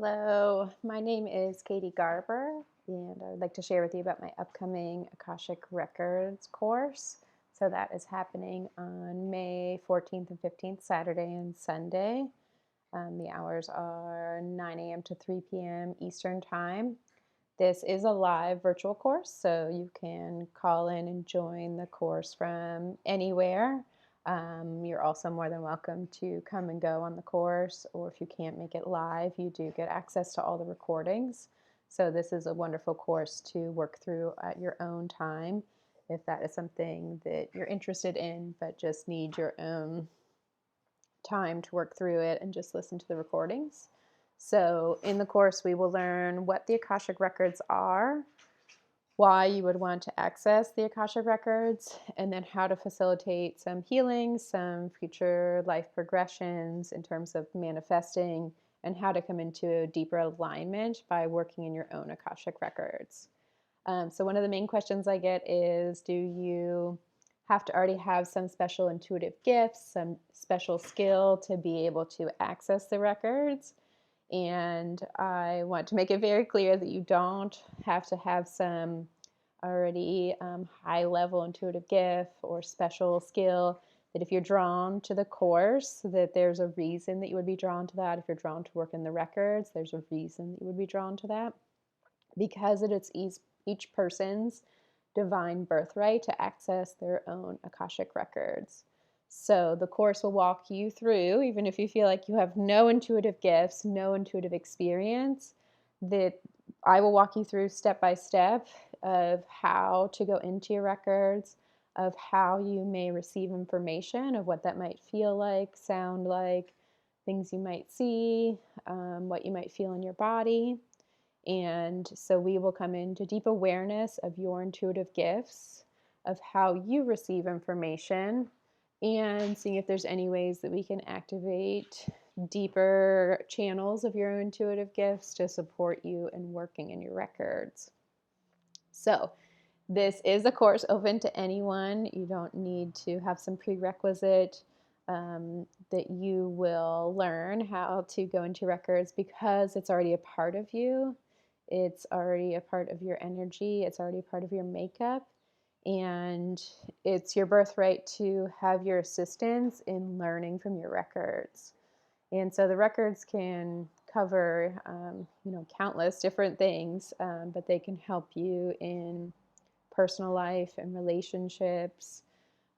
Hello, my name is Katie Garber, and I would like to share with you about my upcoming Akashic Records course. So that is happening on May 14th and 15th, Saturday and Sunday. The hours are 9 a.m. to 3 p.m. Eastern Time. This is a live virtual course, so you can call in and join the course from anywhere. You're also more than welcome to come and go on the course, or if you can't make it live, you do get access to all the recordings. So this is a wonderful course to work through at your own time if that is something that you're interested in, but just need your own time to work through it and just listen to the recordings. So in the course, we will learn what the Akashic Records are, why you would want to access the Akashic Records, and then how to facilitate some healing, some future life progressions in terms of manifesting, and how to come into a deeper alignment by working in your own Akashic Records. So one of the main questions I get is, do you have to already have some special intuitive gifts, some special skill to be able to access the records? And I want to make it very clear that you don't have to have some already high level intuitive gift or special skill. That if you're drawn to the course, that there's a reason that you would be drawn to that. If you're drawn to work in the records, there's a reason that you would be drawn to that, because it's each person's divine birthright to access their own Akashic records. So the course will walk you through, even if you feel like you have no intuitive gifts, no intuitive experience, that I will walk you through step by step of how to go into your records, of how you may receive information, of what that might feel like, sound like, things you might see, what you might feel in your body. And so we will come into deep awareness of your intuitive gifts, of how you receive information, and seeing if there's any ways that we can activate deeper channels of your intuitive gifts to support you in working in your records. So this is a course open to anyone. You don't need to have some prerequisite that you will learn how to go into records, because it's already a part of you. It's already a part of your energy. It's already a part of your makeup. And it's your birthright to have your assistance in learning from your records. And so the records can cover, countless different things, but they can help you in personal life and relationships.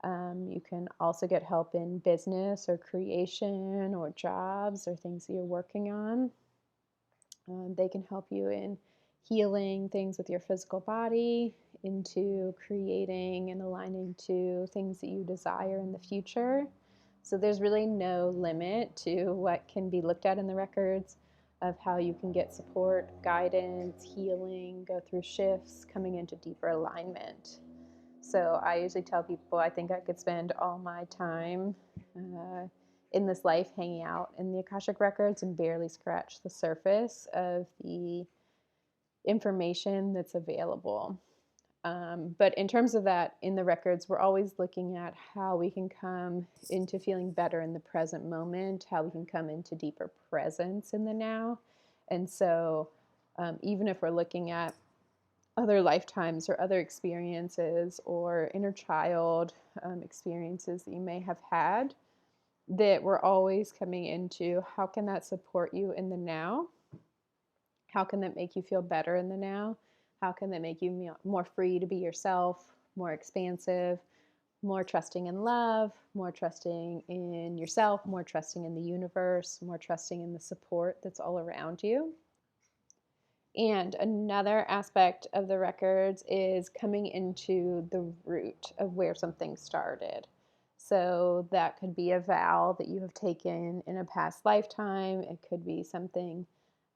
You can also get help in business or creation or jobs or things that you're working on. They can help you in healing things with your physical body, into creating and aligning to things that you desire in the future. So there's really no limit to what can be looked at in the records, of how you can get support, guidance, healing, go through shifts, coming into deeper alignment. So I usually tell people I think I could spend all my time in this life hanging out in the Akashic Records and barely scratch the surface of the information that's available. But in terms of that, in the records, we're always looking at how we can come into feeling better in the present moment, how we can come into deeper presence in the now. And so even if we're looking at other lifetimes or other experiences or inner child experiences that you may have had, that we're always coming into how can that support you in the now? How can that make you feel better in the now? How can that make you more free to be yourself, more expansive, more trusting in love, more trusting in yourself, more trusting in the universe, more trusting in the support that's all around you? And another aspect of the records is coming into the root of where something started. So that could be a vow that you have taken in a past lifetime. It could be something,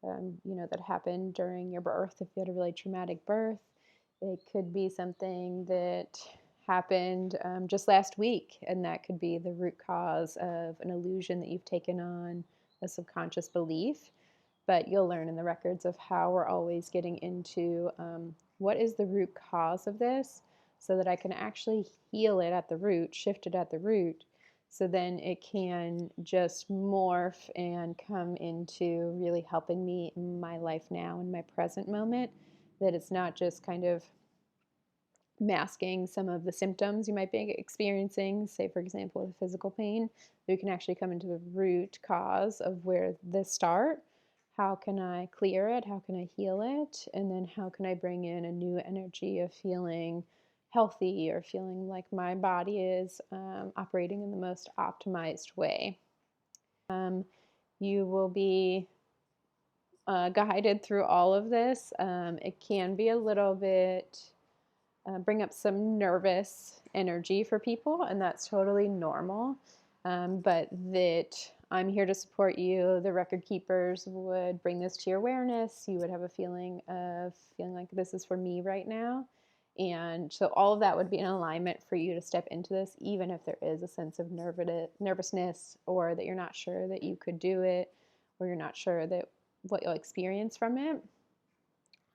that happened during your birth, if you had a really traumatic birth. It could be something that happened just last week, and that could be the root cause of an illusion that you've taken on, a subconscious belief. But you'll learn in the records of how we're always getting into what is the root cause of this, so that I can actually heal it at the root, shift it at the root, So then it can just morph and come into really helping me in my life now, in my present moment, that it's not just kind of masking some of the symptoms you might be experiencing, say, for example, with physical pain. You can actually come into the root cause of where this start. How can I clear it? How can I heal it? And then how can I bring in a new energy of feeling healthy or feeling like my body is operating in the most optimized way? You will be guided through all of this. It can be a little bit bring up some nervous energy for people, and that's totally normal. But that I'm here to support you. The record keepers would bring this to your awareness. You would have a feeling like this is for me right now. And so all of that would be in alignment for you to step into this, even if there is a sense of nervousness, or that you're not sure that you could do it, or you're not sure that what you'll experience from it.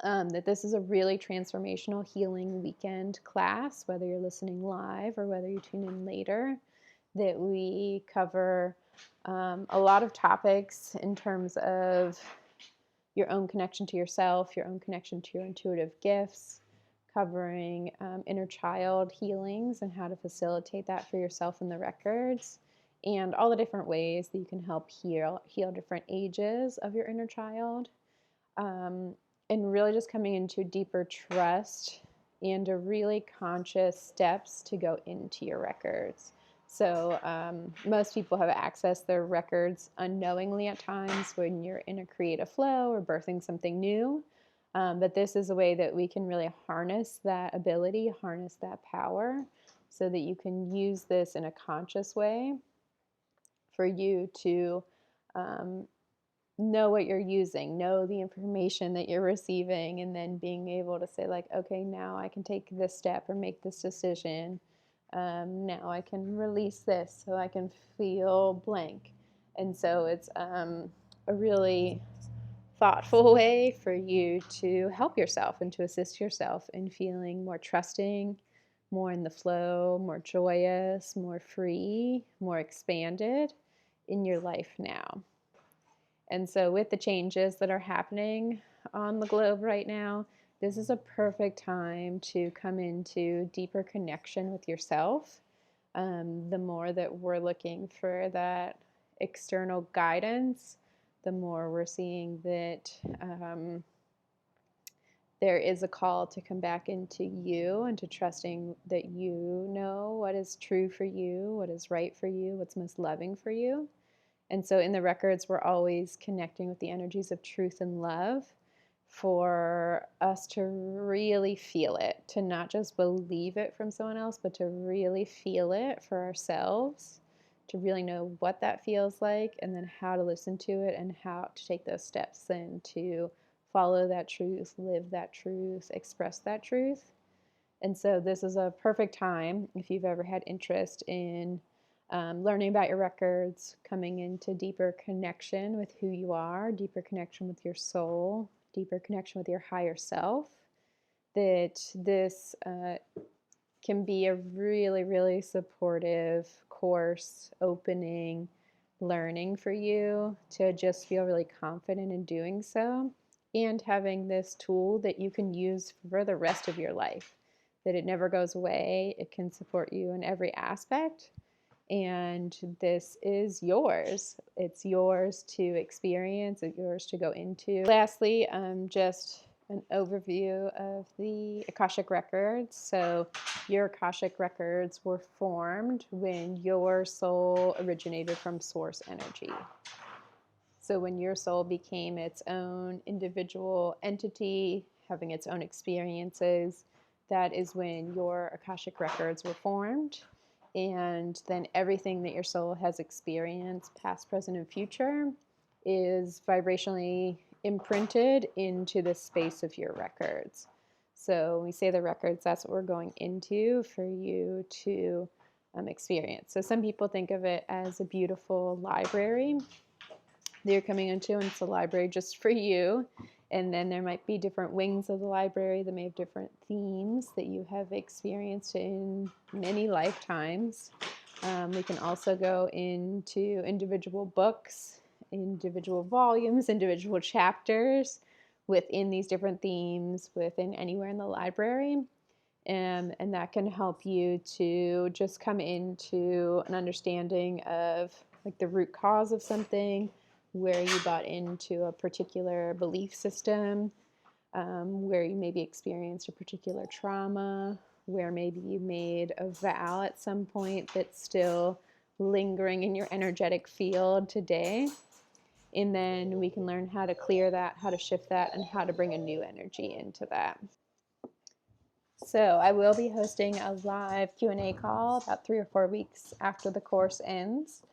That this is a really transformational healing weekend class, whether you're listening live or whether you tune in later, that we cover a lot of topics in terms of your own connection to yourself, your own connection to your intuitive gifts, covering inner child healings and how to facilitate that for yourself in the records, and all the different ways that you can help heal different ages of your inner child. And really just coming into deeper trust and a really conscious steps to go into your records. So most people have accessed their records unknowingly at times when you're in a creative flow or birthing something new. But this is a way that we can really harness that ability, harness that power, so that you can use this in a conscious way for you to know what you're using, know the information that you're receiving, and then being able to say, like, okay, now I can take this step or make this decision. Now I can release this so I can feel blank. And so it's a really thoughtful way for you to help yourself and to assist yourself in feeling more trusting, more in the flow, more joyous, more free, more expanded in your life now. And so with the changes that are happening on the globe right now, this is a perfect time to come into deeper connection with yourself. The more that we're looking for that external guidance, the more we're seeing that there is a call to come back into you and to trusting that you know what is true for you, what is right for you, what's most loving for you. And so in the records, we're always connecting with the energies of truth and love for us to really feel it, to not just believe it from someone else, but to really feel it for ourselves, to really know what that feels like, and then how to listen to it and how to take those steps and to follow that truth, live that truth, express that truth. And so this is a perfect time if you've ever had interest in learning about your records, coming into deeper connection with who you are, deeper connection with your soul, deeper connection with your higher self, that this can be a really, really supportive course, opening, learning for you to just feel really confident in doing so, and having this tool that you can use for the rest of your life, that it never goes away. It can support you in every aspect. And this is yours. It's yours to experience, it's yours to go into. Lastly, just an overview of the Akashic Records. So your Akashic Records were formed when your soul originated from source energy. So when your soul became its own individual entity, having its own experiences, that is when your Akashic Records were formed. And then everything that your soul has experienced, past, present, and future, is vibrationally imprinted into the space of your records. So when we say the records, that's what we're going into for you to experience. So some people think of it as a beautiful library that you're coming into, and it's a library just for you. And then there might be different wings of the library that may have different themes that you have experienced in many lifetimes. We can also go into individual books, individual volumes, individual chapters within these different themes within anywhere in the library. And that can help you to just come into an understanding of like the root cause of something, where you bought into a particular belief system, where you maybe experienced a particular trauma, where maybe you made a vow at some point that's still lingering in your energetic field today. And then we can learn how to clear that, how to shift that, and how to bring a new energy into that. So I will be hosting a live Q&A call about 3 or 4 weeks after the course ends.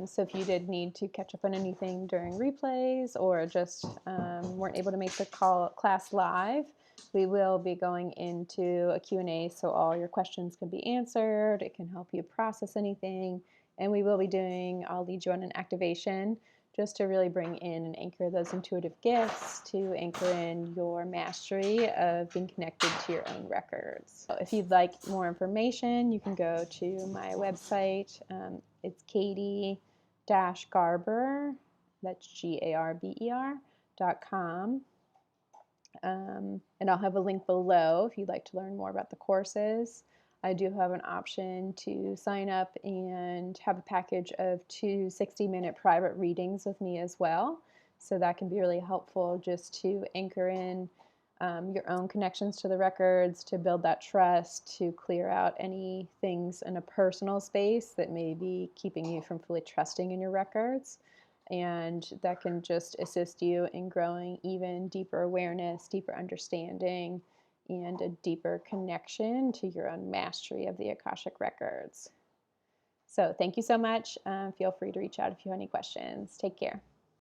So if you did need to catch up on anything during replays or just weren't able to make the class live, we will be going into a Q&A so all your questions can be answered. It can help you process anything. And we will be doing, I'll lead you on an activation just to really bring in and anchor those intuitive gifts, to anchor in your mastery of being connected to your own records. So if you'd like more information, you can go to my website. It's Katie-Garber, that's GARBER.com. And I'll have a link below if you'd like to learn more about the courses. I do have an option to sign up and have a package of 2 60-minute private readings with me as well. So that can be really helpful just to anchor in your own connections to the records, to build that trust, to clear out any things in a personal space that may be keeping you from fully trusting in your records. And that can just assist you in growing even deeper awareness, deeper understanding, and a deeper connection to your own mastery of the Akashic Records. So thank you so much. Feel free to reach out if you have any questions. Take care.